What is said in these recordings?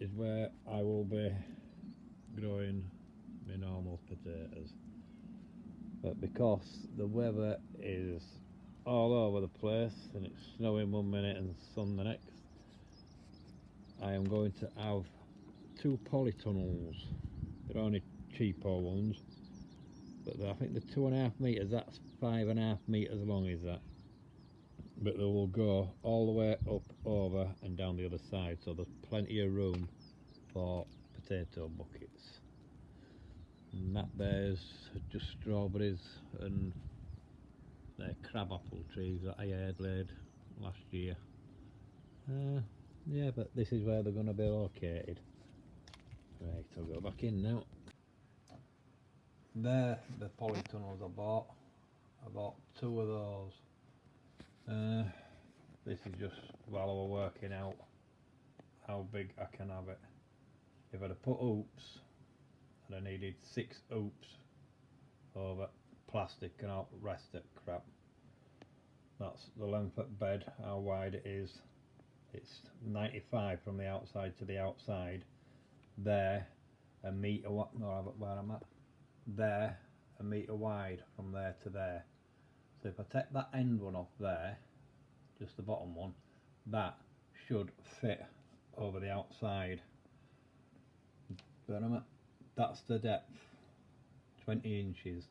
is where I will be growing my normal potatoes, but because the weather is all over the place and it's snowing one minute and sun the next, I am going to have 2 polytunnels. They're only cheaper ones, but I think the 2.5 metres, that's 5.5 metres long is that, but they will go all the way up, over and down the other side, so there's plenty of room for potato buckets. And that there's just strawberries and they're crabapple trees that I had laid last year. Yeah, but this is where they're going to be located. Right, I'll go back in now. There, the polytunnels I bought. I bought 2 of those. This is just while I was working out how big I can have it. If I'd have put hoops, and I needed 6 hoops over plastic and all the rest of crap. That's the length of bed, how wide it is. It's 95 from the outside to the outside. There, a metre, no, where I'm at. There, a metre wide from there to there. So if I take that end one off there, just the bottom one, that should fit over the outside. Where I'm at, that's the depth, 20 inches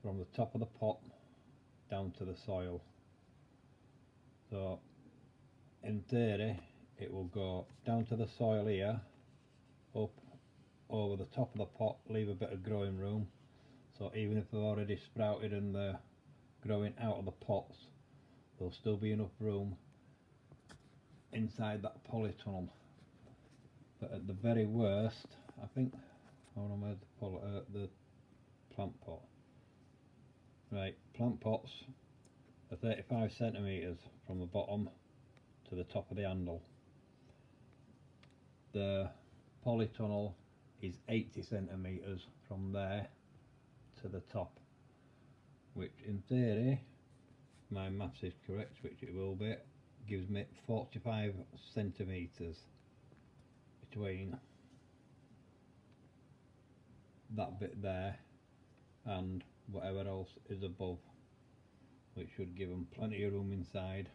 from the top of the pot down to the soil. So in theory it will go down to the soil here, up over the top of the pot, leave a bit of growing room, so even if they've already sprouted and they're growing out of the pots, there'll still be enough room inside that polytunnel. But at the very worst, I think, hold on, where's the plant pot? Right, plant pots are 35 centimetres from the bottom to the top of the handle. The polytunnel is 80 centimetres from there to the top, which in theory, if my maths is correct, which it will be, gives me 45 centimetres between that bit there and whatever else is above, which should give them plenty of room inside.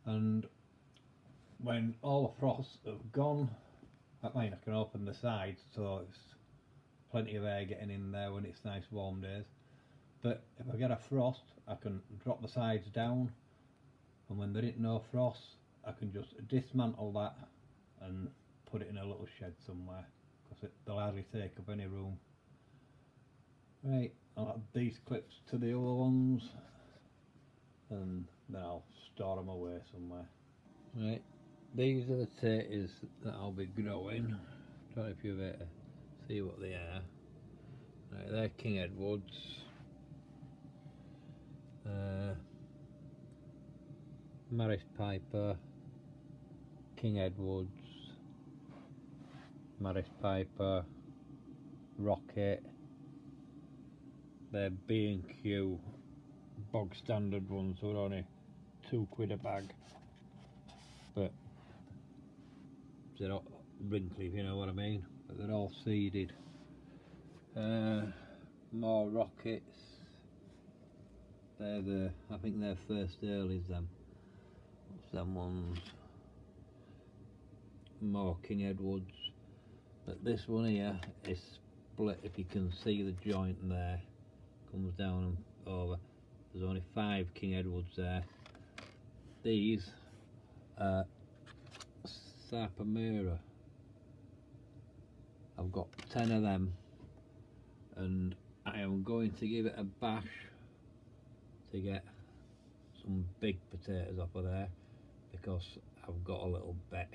And when all the frosts have gone, I mean, I can open the sides so it's plenty of air getting in there when it's nice warm days. But if I get a frost, I can drop the sides down, and when there ain't no frost, I can just dismantle that and put it in a little shed somewhere, because they'll hardly take up any room. Right, I'll add these clips to the other ones and then I'll store them away somewhere. Right, these are the taters that I'll be growing. Try if you're able to see what they are. Right, they're King Edwards. Maris Piper, King Edwards, Maris Piper, Rocket. They're B&Q bog standard ones, so they're only £2 a bag, but they're not wrinkly, if you know what I mean, but they're all seeded. More Rockets. They're I think they're first earlies, them. What's them ones? More King Edwards. But this one here is split, if you can see the joint there, comes down and over. There's only 5 King Edwards there. These are Sapamura. I've got 10 of them, and I am going to give it a bash to get some big potatoes off of there, because I've got a little bet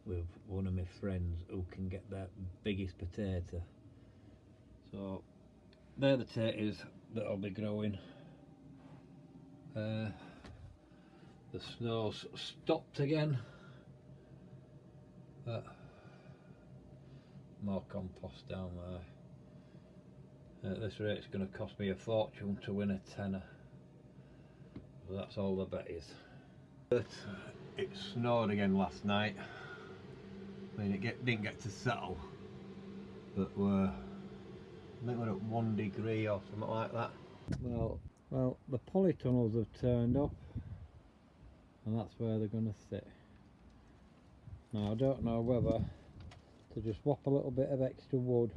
with one of my friends who can get the biggest potato. So they're the taters that I'll be growing. The snow's stopped again, but more compost down there. At this rate it's going to cost me a fortune to win a tenner. But that's all the bet is. But it snowed again last night. I mean, didn't get to settle, but I think we're at 1 degree or something like that. Well, the polytunnels have turned up, and that's where they're going to sit. Now, I don't know whether to just swap a little bit of extra wood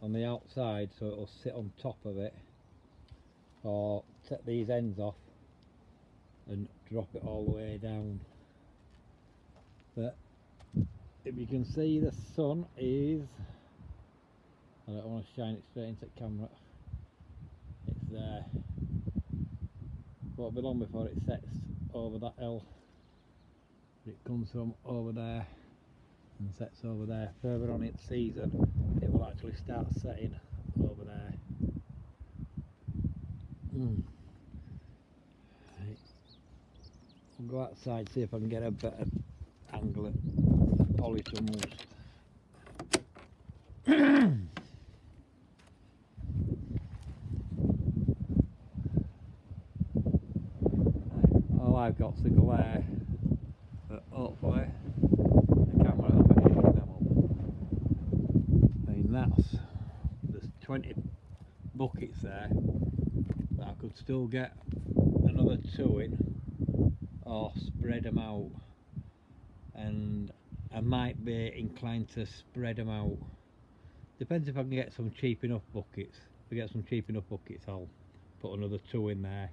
on the outside so it'll sit on top of it, or take these ends off and drop it all the way down. But if you can see, the sun is, I don't want to shine it straight into the camera, it's there. Won't be long before it sets over that hill. It comes from over there and sets over there. Further on in season, it will actually start setting over there. Right. I'll go outside, see if I can get a better angle at polytunnels. All I've got's the glare, but hopefully the camera will be picking them up. I mean, there's 20 buckets there, but I could still get another 2 in, or spread them out, and I might be inclined to spread them out. Depends if I can get some cheap enough buckets. If I get some cheap enough buckets, I'll put another 2 in there,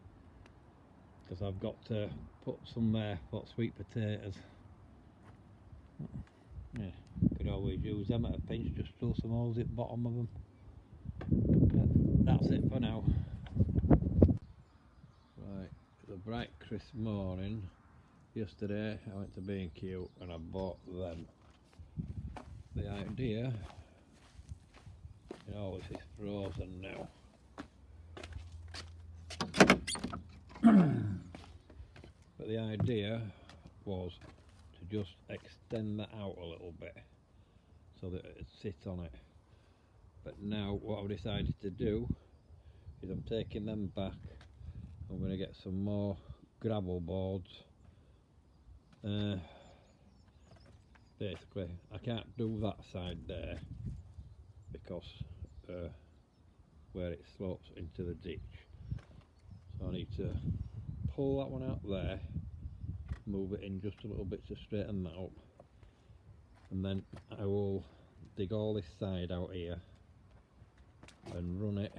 because I've got to put some there for sweet potatoes. Yeah, could always use them at a pinch, just drill some holes at the bottom of them. But that's it for now. Right, it's a bright crisp morning. Yesterday I went to B&Q and I bought them. The idea, this is frozen now. But the idea was to just extend that out a little bit so that it'd sit on it. But now what I've decided to do is I'm taking them back. I'm going to get some more gravel boards. Basically, I can't do that side there because where it slopes into the ditch. So I need to pull that one out there, move it in just a little bit to straighten that up, and then I will dig all this side out here and run it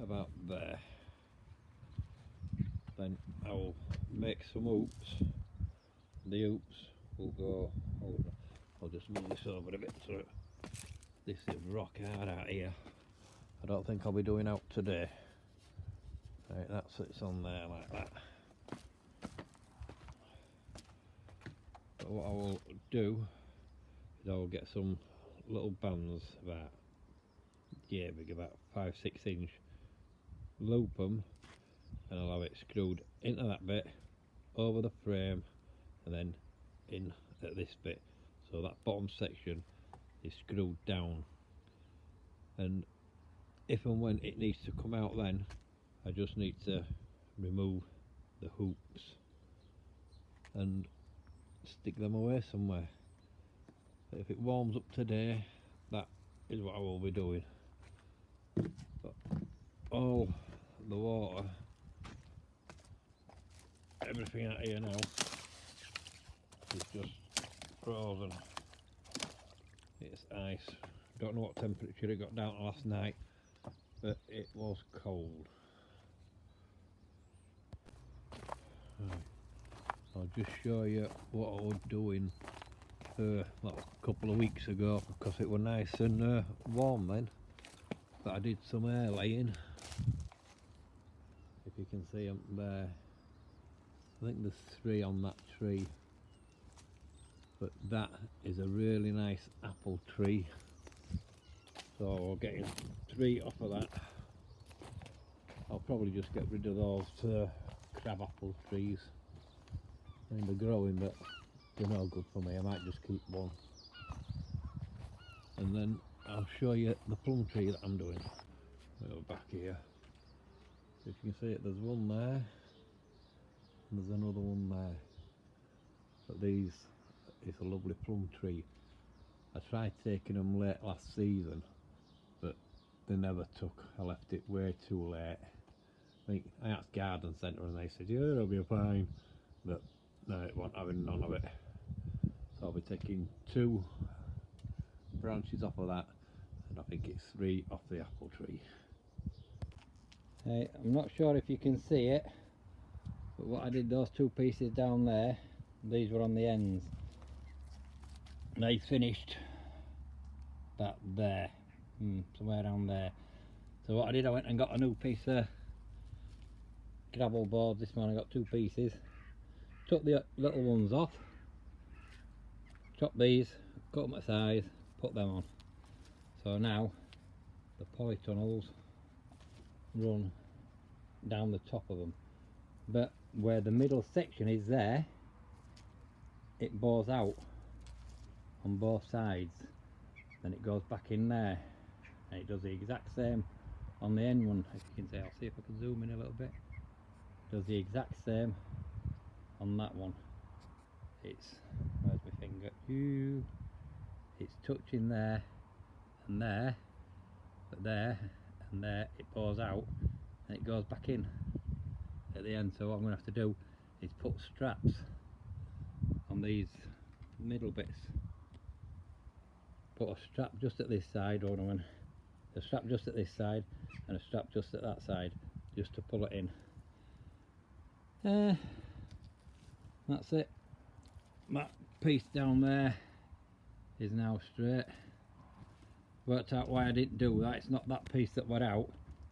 about there. Then I will make some hoops. The hoops will go, I'll just move this over a bit so this is rock hard out here. I don't think I'll be doing out today. Right, that sits on there like that. But what I will do is I will get some little bands about big, about 5-6 inch, loop them, and I'll have it screwed into that bit, over the frame, and then in at this bit, so that bottom section is screwed down. And if and when it needs to come out, then I just need to remove the hoops and stick them away somewhere. But if it warms up today, that is what I will be doing. But all the water, everything out here now is just frozen. It's ice. Don't know what temperature it got down to last night, but it was cold. Right. I'll just show you what I was doing a couple of weeks ago, because it was nice and warm then. But I did some air laying. If you can see them there, I think there's 3 on that tree, but that is a really nice apple tree, so we're getting 3 off of that. I'll probably just get rid of those crab apple trees. I mean, they're growing, but they're no good for me. I might just keep one, and then I'll show you the plum tree that I'm doing. Go back here. If you can see it, there's one there, there's another one there. But these, it's a lovely plum tree. I tried taking them late last season, but they never took. I left it way too late. I asked Garden Centre and they said, yeah, it'll be fine. But no, it won't having none of it. So I'll be taking 2 branches off of that, and I think it's 3 off the apple tree. Hey, I'm not sure if you can see it, but what I did, those 2 pieces down there, these were on the ends. They finished that there, somewhere around there. So what I did, I went and got a new piece of gravel board this morning. I got 2 pieces, took the little ones off, chopped these, cut them at size, put them on. So now the polytunnels run down the top of them, but where the middle section is there, it bores out on both sides, then it goes back in there, and it does the exact same on the end one. If you can see, I'll see if I can zoom in a little bit. It does the exact same on that one. It's, where's my finger? It's touching there and there, but there and there it pours out and it goes back in at the end. So what I'm going to have to do is put straps on these middle bits. Put a strap just at this side, or a strap just at this side and a strap just at that side, just to pull it in. That's it. That piece down there is now straight. Worked out why I didn't do that. It's not that piece that were out,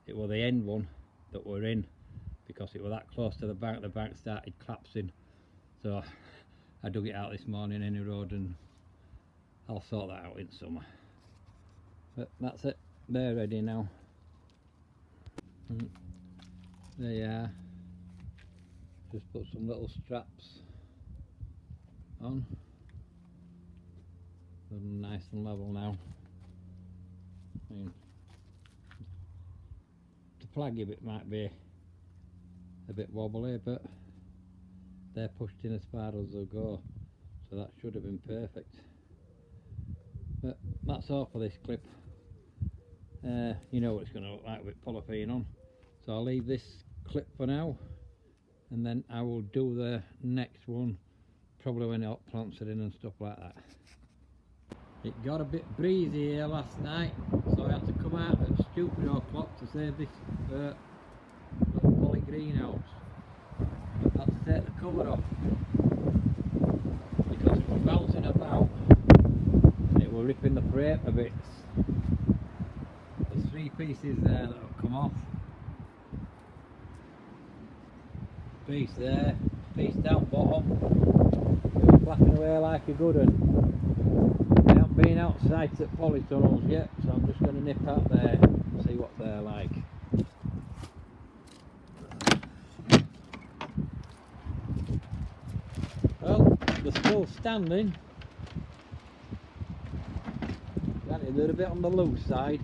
it was the end one that were in, because it was that close to the bank started collapsing. So I dug it out this morning any road, and I'll sort that out in summer. But that's it, they're ready now. There you are. Just put some little straps on. They're nice and level now. I mean, the plaggy bit might be a bit wobbly, but they're pushed in as far as they'll go, so that should have been perfect. But that's all for this clip. You know what it's going to look like with polythene on, so I'll leave this clip for now, and then I will do the next one probably when the hot plants are in and stuff like that. It got a bit breezy here last night, so I had to come out at stupid o'clock to save this little poly greenhouse. I had to take the cover off because it was bouncing about and it was ripping the frame to bits. There's 3 pieces there that have come off. Piece there, piece down bottom. It was flapping away like a good one. I haven't been outside at polytunnels yet, so I'm just going to nip out there and see what they're like. Well, they're still standing. They're a bit on the loose side.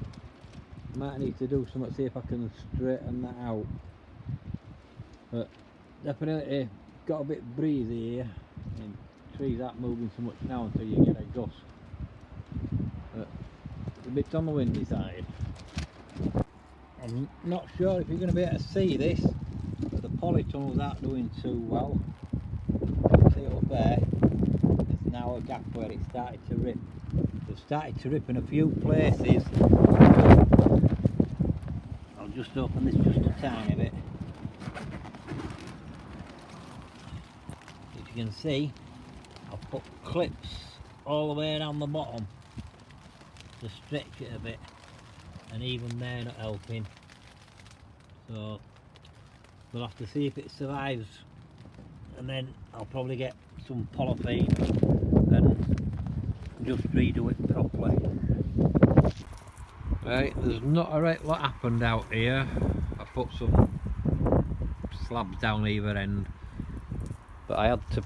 Might need to do something, see if I can straighten that out. But definitely got a bit breezy here. I mean, trees aren't moving so much now until you get a gust. But it's a bit on the windy side. I'm not sure if you're going to be able to see this, but the polytunnels aren't doing too well. See up there, there's now a gap where it started to rip. They've started to rip in a few places. I'll just open this just a tiny bit. If you can see, I've put clips all the way around the bottom to stretch it a bit, and even they're not helping. So we'll have to see if it survives, and then I'll probably get some polythene and just redo it properly. Right, there's not a right lot happened out here. I put some slabs down either end, but I had to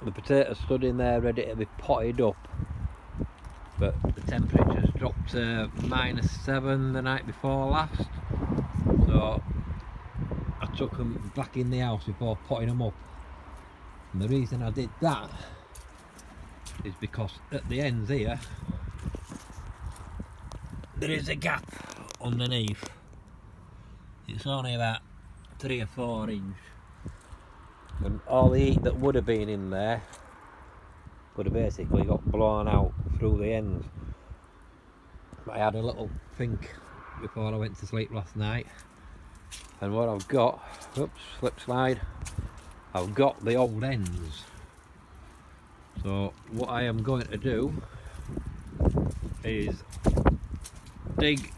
the potatoes stood in there ready to be potted up, but the temperatures dropped to -7 the night before last, so I took them back in the house before putting them up. And the reason I did that is because at the ends here there is a gap underneath. It's only about 3 or 4 inch, and all the heat that would have been in there would have basically got blown out through the ends. But I had a little think before I went to sleep last night, and what I've got, oops, slip slide, I've got the old ends. So what I am going to do is dig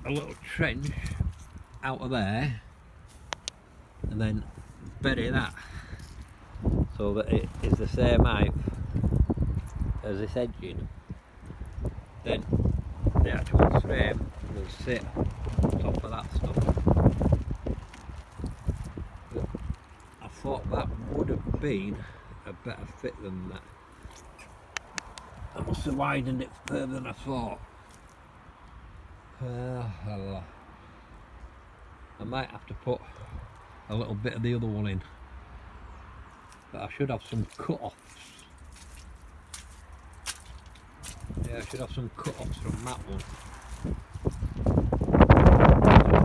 a little trench out of there and then bury that so that it is the same height as this edging. Then the actual frame will sit on top of that stuff. But I thought that would have been a better fit than that. I must have widened it further than I thought. I might have to put a little bit of the other one in, but I should have some cut-offs. Yeah, I should have some cut-offs from that one.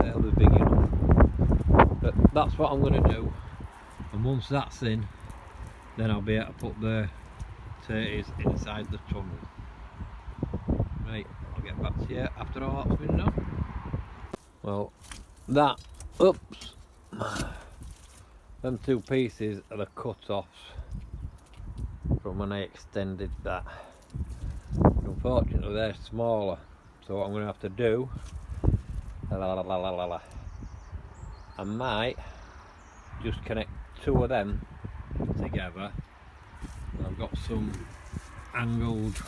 They'll be big enough. But that's what I'm going to do, and once that's in, then I'll be able to put the tatties inside the tunnel. Right, I'll get back to you after all that's been done. Well, that, oops, them 2 pieces are the cut-offs from when I extended that. Unfortunately they're smaller, so what I'm going to have to do, I might just connect 2 of them together. I've got some angled,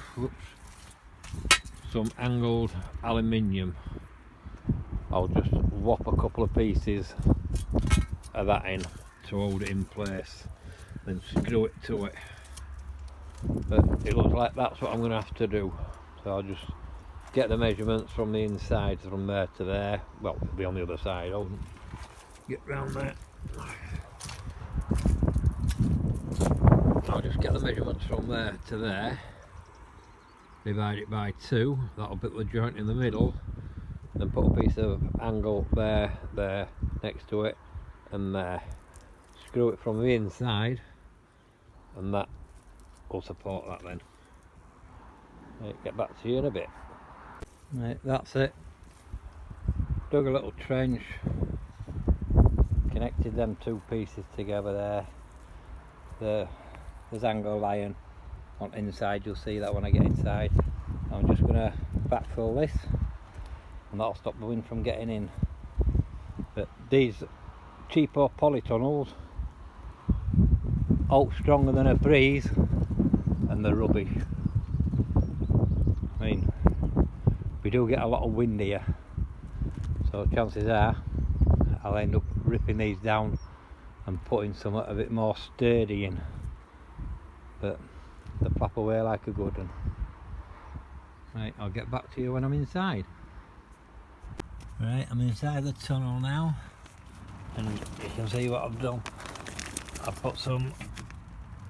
aluminium. I'll just whop a couple of pieces of that in to hold it in place, then screw it to it. But it looks like that's what I'm going to have to do. So I'll just get the measurements from the inside, from there to there. Well, it'll be on the other side. I'll get round there. I'll just get the measurements from there to there, divide it by 2, that'll put the joint in the middle, then put a piece of angle there, next to it, and there. Screw it from the inside, and that will support that then. Right, get back to you in a bit. Right, that's it. Dug a little trench, connected them 2 pieces together there. There's angled iron on inside, you'll see that when I get inside. I'm just going to backfill this, and that'll stop the wind from getting in. But these cheapo polytunnels, out stronger than a breeze, and they're rubbish. I mean, we do get a lot of wind here, so chances are I'll end up ripping these down and putting something a bit more sturdy in. But they flap away like a good one. Right, I'll get back to you when I'm inside. Right, I'm inside the tunnel now, and you can see what I've done. I've put some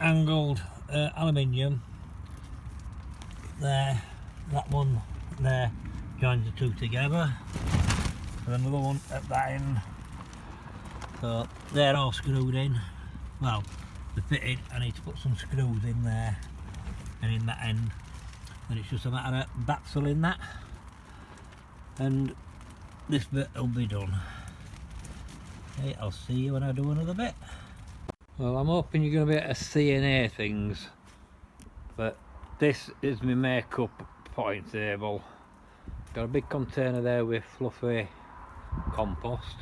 angled aluminium there, that one there joins the 2 together, and another one at that end. So they're all screwed in. Well, they're fitted. I need to put some screws in there and in that end, and it's just a matter of backfilling that, and this bit will be done. Okay, I'll see you when I do another bit. Well, I'm hoping you're going to be able to see and hear things, but this is my makeup potting table. Got a big container there with fluffy compost.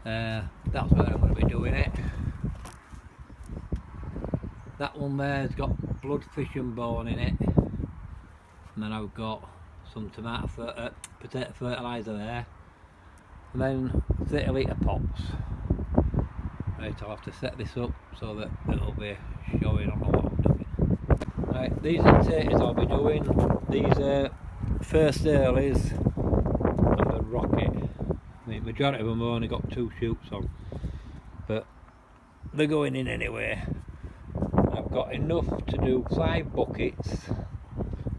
That's where I'm going to be doing it. That one there's got bloodfish and bone in it, and then I've got some potato fertiliser there, and then 30 litre pots. Right, I'll have to set this up so that it'll be showing on what I'm doing. Right, these are the tatties I'll be doing. These are first earlies and the rocket. My majority of them have only got 2 shoots on, but they're going in anyway. I've got enough to do 5 buckets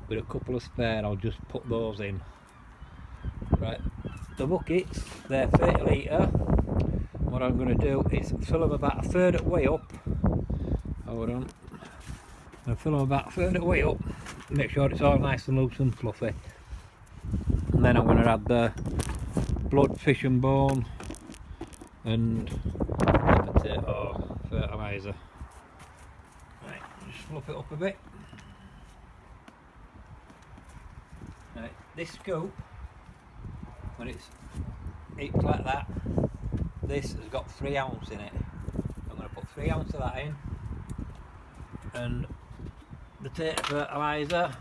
with a couple of spare. I'll just put those in. Right, the buckets, they're 30 litre. What I'm going to do is fill them about a third of the way up. Hold on. I'm going to fill them about a third of the way up, make sure it's all nice and loose and fluffy. And then I'm going to add the blood, fish and bone and potato fertiliser. Right, just fluff it up a bit. Right, this scoop, when it's heaped like that, this has got 3 ounce in it. I'm going to put 3 ounce of that in, and the potato fertiliser,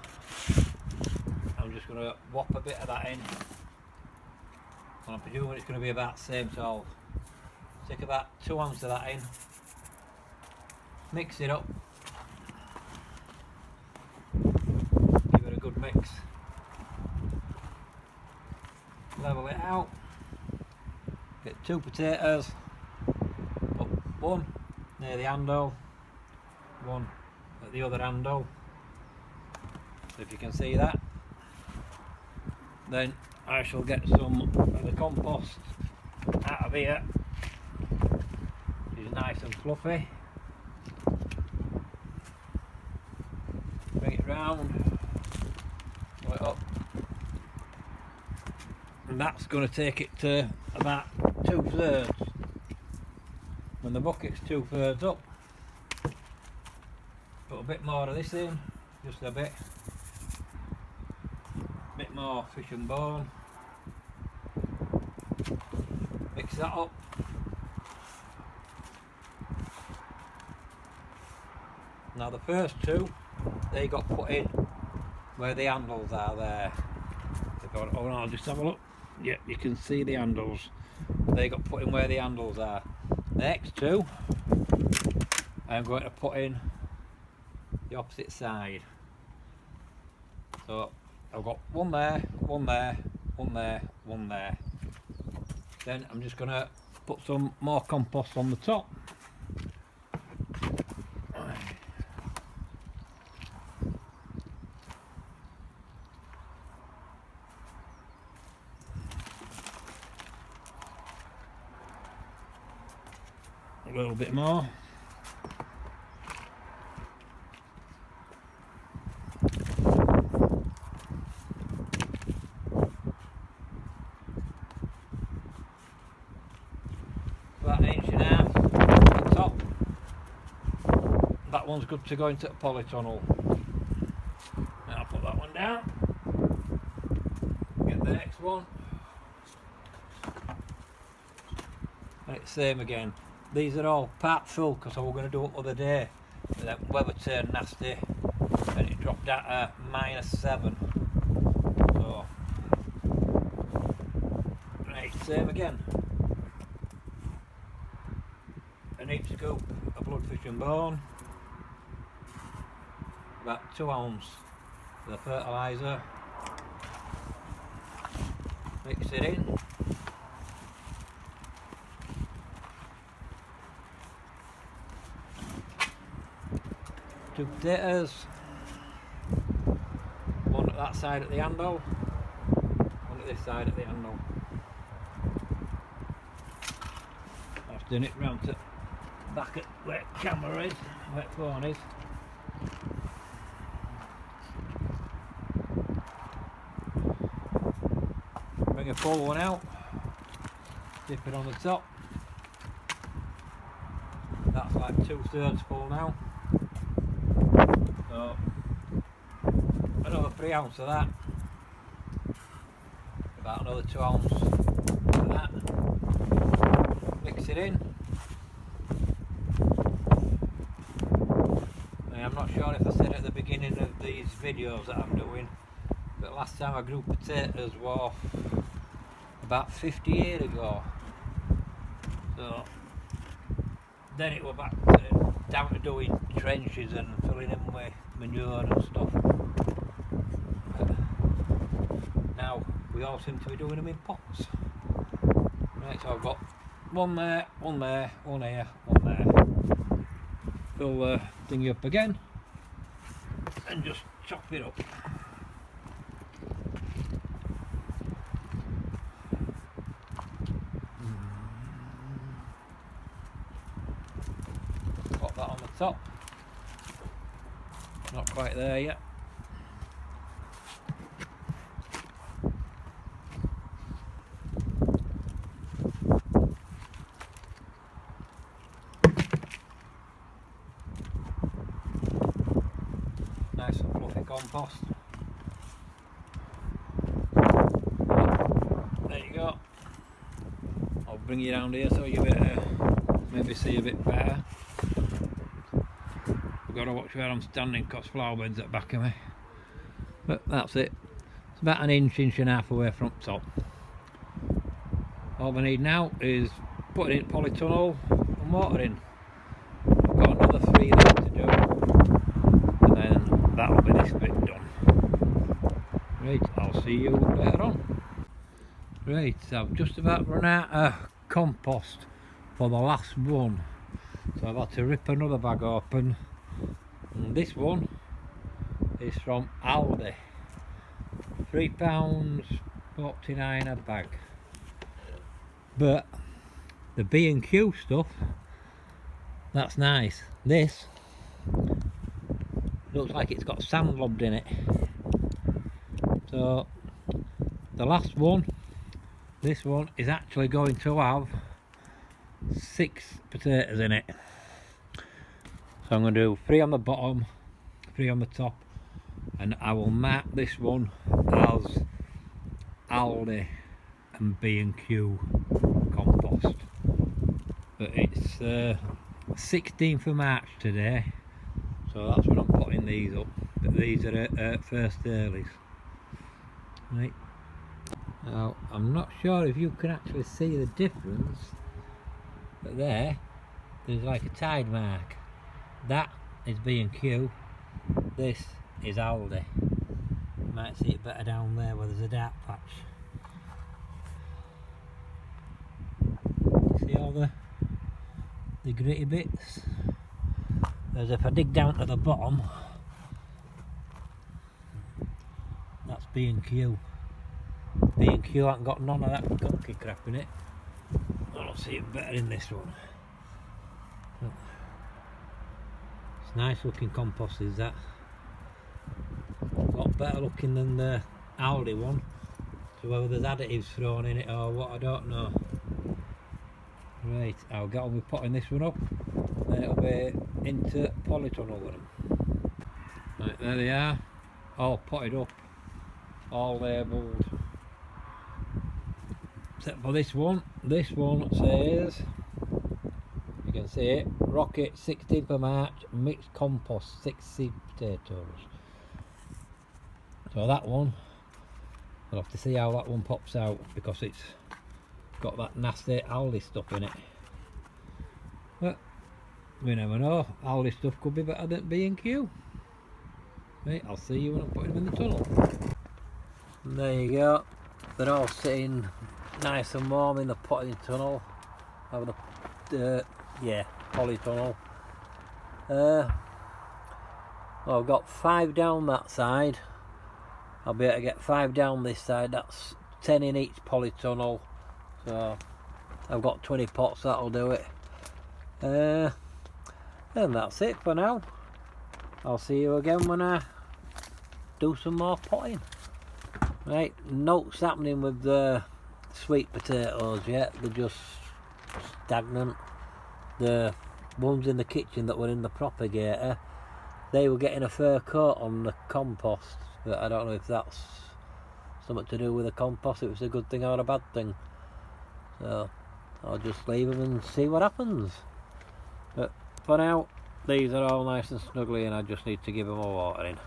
I'm just going to whop a bit of that in, and I'm presuming it's going to be about the same, so I'll stick about 2 ounce of that in, mix it up, give it a good mix, level it out, get 2 potatoes, put 1 near the handle, 1 at the other handle, if you can see that. Then I shall get some of the compost out of here. It's nice and fluffy. Bring it round, pull it up, and that's going to take it to about 2/3. When the bucket's 2/3 up, put a bit more of this in, just a bit more fish and bone, mix that up, now the first 2, they got put in where the handles are there. Oh no, I'll just have a look. Yeah, you can see the handles, they got put in where the handles are. The next 2 I'm going to put in the opposite side. So I've got 1 there, 1 there, 1 there, 1 there. Then I'm just going to put some more compost on the top. A little bit more. About 1.5 inches at the top. That one's good to go into a polytunnel. Now I'll put that one down. Get the next one. And it's the same again. These are all part full because I was going to do it the other day. But then weather turned nasty and it dropped down to -7. So, right, same again. An each scoop of blood, fish and bone. About 2 ounce of the fertiliser. Mix it in. Two potatoes, 1 at that side at the handle, 1 at this side at the handle. I've done it round to back at where the camera is, where the phone is. Bring a full one out, dip it on the top. That's like 2/3 full now. So another 3 ounce of that, about another 2 ounce of that, mix it in. Now, I'm not sure if I said at the beginning of these videos that I'm doing, but last time I grew potatoes was about 50 years ago. So then it was back to, down to doing trenches and filling them with manure and stuff. But now we all seem to be doing them in pots. Right, so I've got one there, one there, one here, one there. Fill the thingy up again and just chop it up. Pop that on the top. Not quite there yet. Nice and fluffy compost. There you go. I'll bring you down here so you maybe see a bit better. I've got to watch where I'm standing because flower beds at the back of me. But that's it. It's about an inch, inch and a half away from top. All we need now is put it in polytunnel and water in. I've got another 3 there to do. And then that'll be this bit done. Right, I'll see you later on. Right, so I've just about run out of compost for the last one. So I've had to rip another bag open. And this one is from Aldi. £3.49 a bag. But the B&Q stuff, that's nice. This looks like it's got sand lobbed in it. So the last one, this one is actually going to have 6 potatoes in it. So I'm going to do 3 on the bottom, 3 on the top, and I will mark this one as Aldi and B&Q compost. But it's 16th of March today, so that's when I'm putting these up. But these are at first earlies. Right. Now I'm not sure if you can actually see the difference, but there's like a tide mark. That is B&Q, this is Aldi. You might see it better down there where there's a dark patch. See all the gritty bits? Whereas if I dig down to the bottom, that's B&Q. B&Q hasn't got none of that gunky crap in it. I'll see it better in this one. It's nice looking compost, is that? A lot better looking than the Aldi one. So whether there's additives thrown in it or what, I don't know. Right, I'll get on with potting this one up, then it'll be into polytunnel with them. Right, there they are, all potted up, all labelled. Except for this one says, you can see it, Rocket 16th of March, mixed compost, 6 seed potatoes. So that one, I'll have to see how that one pops out because it's got that nasty Aldi stuff in it. But we never know, Aldi stuff could be better than B&Q. Right, I'll see you when I'm putting them in the tunnel. And there you go, they're all sitting nice and warm in the potting tunnel, having a polytunnel. Well, I've got 5 down that side. I'll be able to get 5 down this side. That's 10 in each polytunnel. So I've got 20 pots, that'll do it. And that's it for now. I'll see you again when I do some more potting. Right, nothing's happening with the sweet potatoes yet. They're just stagnant. The ones in the kitchen that were in the propagator, they were getting a fur coat on the compost, but I don't know if that's something to do with the compost, if it's a good thing or a bad thing. So I'll just leave them and see what happens. But for now, these are all nice and snuggly and I just need to give them a watering.